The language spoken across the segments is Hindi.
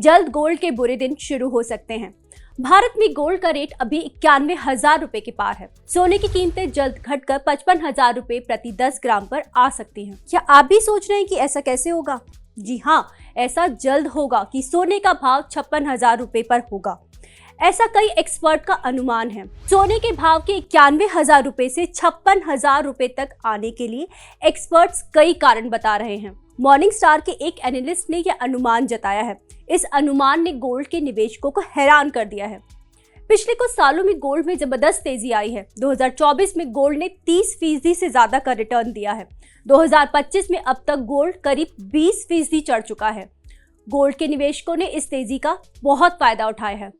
जल्द गोल्ड के बुरे दिन शुरू हो सकते हैं। भारत में गोल्ड का रेट अभी 91,000 रुपए के पार है। सोने की कीमतें जल्द घटकर 55,000 रुपए प्रति 10 ग्राम पर आ सकती हैं। क्या आप भी सोच रहे हैं कि ऐसा कैसे होगा? जी हाँ, ऐसा जल्द होगा कि सोने का भाव 56,000 रुपए पर होगा। ऐसा कई एक्सपर्ट का अनुमान है। सोने के भाव के 91,000 रुपए से 56,000 रुपए तक आने के लिए एक्सपर्ट्स कई कारण बता रहे हैं। मॉर्निंग स्टार के एक एनालिस्ट ने यह अनुमान जताया है। इस अनुमान ने गोल्ड के निवेशकों को हैरान कर दिया है। पिछले कुछ सालों में गोल्ड में जबरदस्त तेजी आई है। 2024 में गोल्ड ने 30% से ज्यादा का रिटर्न दिया है। 2025 में अब तक गोल्ड करीब 20% चढ़ चुका है। गोल्ड के निवेशकों ने इस तेजी का बहुत फायदा उठाया है।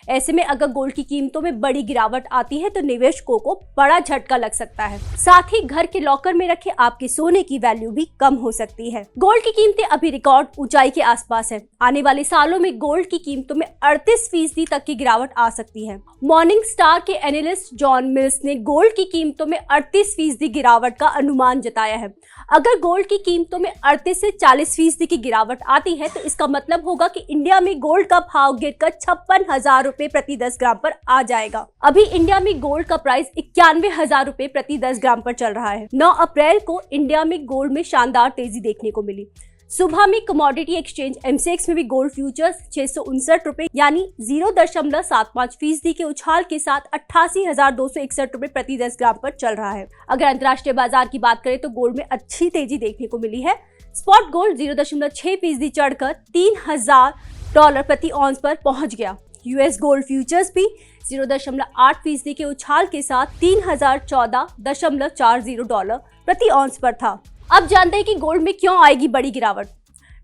ऐसे में अगर गोल्ड की कीमतों में बड़ी गिरावट आती है तो निवेशकों को बड़ा झटका लग सकता है। साथ ही घर के लॉकर में रखे आपके सोने की वैल्यू भी कम हो सकती है। गोल्ड की कीमतें अभी रिकॉर्ड ऊंचाई के आसपास है। आने वाले सालों में गोल्ड की कीमतों में 38% तक की गिरावट आ सकती है। मॉर्निंग स्टार के एनालिस्ट जॉन मिल्स ने गोल्ड की कीमतों में 38% गिरावट का अनुमान जताया है। अगर गोल्ड की कीमतों में 38 से 40% की गिरावट आती है तो इसका मतलब होगा कि इंडिया में गोल्ड का भाव गिरकर 56,000 रुपए प्रति 10 ग्राम पर आ जाएगा। अभी इंडिया में गोल्ड का प्राइस 91,000 रुपए प्रति 10 ग्राम पर चल रहा है। 9 अप्रैल को इंडिया में गोल्ड में शानदार तेजी देखने को मिली। सुबह में कमोडिटी एक्सचेंज एमसीएक्स में भी गोल्ड फ्यूचर्स 659 रुपए यानी 0.75% के उछाल के साथ 88,261 रुपए प्रति 10 ग्राम पर चल रहा है। अगर अंतर्राष्ट्रीय बाजार की बात करें तो गोल्ड में अच्छी तेजी देखने को मिली है। स्पॉट गोल्ड 0.6% चढ़कर $3,000 प्रति ऑन्स पर पहुंच गया। यूएस गोल्ड फ्यूचर्स भी 0.8% के उछाल के साथ $3,014.40 प्रति ऑन्स पर था। अब जानते हैं कि गोल्ड में क्यों आएगी बड़ी गिरावट।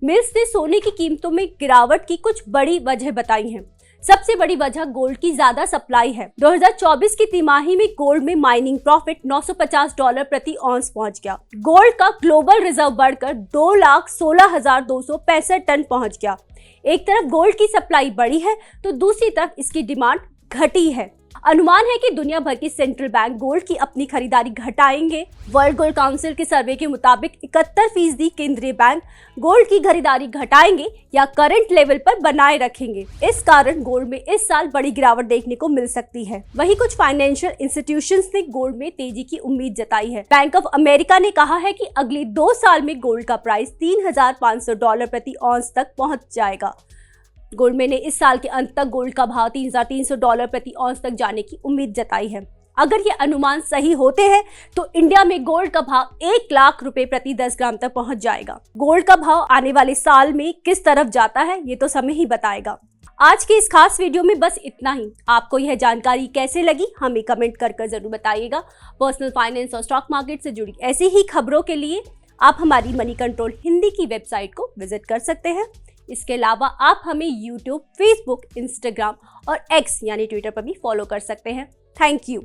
मिल्स ने सोने की कीमतों में गिरावट की कुछ बड़ी वजह बताई हैं। सबसे बड़ी वजह गोल्ड की ज्यादा सप्लाई है। 2024 की तिमाही में गोल्ड में माइनिंग प्रॉफिट $950 प्रति ऑन्स पहुंच गया। गोल्ड का ग्लोबल रिजर्व बढ़कर 2,16,265 टन पहुंच गया। एक तरफ गोल्ड की सप्लाई बढ़ी है तो दूसरी तरफ इसकी डिमांड घटी है। अनुमान है कि दुनिया भर के सेंट्रल बैंक गोल्ड की अपनी खरीदारी घटाएंगे। वर्ल्ड गोल्ड काउंसिल के सर्वे के मुताबिक 71% केंद्रीय बैंक गोल्ड की खरीदारी घटाएंगे या करंट लेवल पर बनाए रखेंगे। इस कारण गोल्ड में इस साल बड़ी गिरावट देखने को मिल सकती है। वहीं कुछ फाइनेंशियल इंस्टीट्यूशंस ने गोल्ड में तेजी की उम्मीद जताई है। बैंक ऑफ अमेरिका ने कहा है कि अगले 2 साल में गोल्ड का प्राइस $3,500 प्रति ऑन्स तक पहुंच जाएगा। गोल्डमैन ने इस साल के अंत तक गोल्ड का भाव $3,300 प्रति ऑन्स तक जाने की उम्मीद जताई है। अगर ये अनुमान सही होते हैं तो इंडिया में गोल्ड का भाव 1 लाख रुपए प्रति 10 ग्राम तक पहुंच जाएगा। गोल्ड का भाव आने वाले साल में किस तरफ जाता है ये तो समय ही बताएगा। आज के इस खास वीडियो में बस इतना ही। आपको यह जानकारी कैसे लगी हमें कमेंट कर जरूर बताइएगा। पर्सनल फाइनेंस और स्टॉक मार्केट से जुड़ी ऐसी ही खबरों के लिए आप हमारी मनी कंट्रोल हिंदी की वेबसाइट को विजिट कर सकते हैं। इसके अलावा आप हमें यूट्यूब, फेसबुक, इंस्टाग्राम और एक्स यानी ट्विटर पर भी फॉलो कर सकते हैं। Thank you.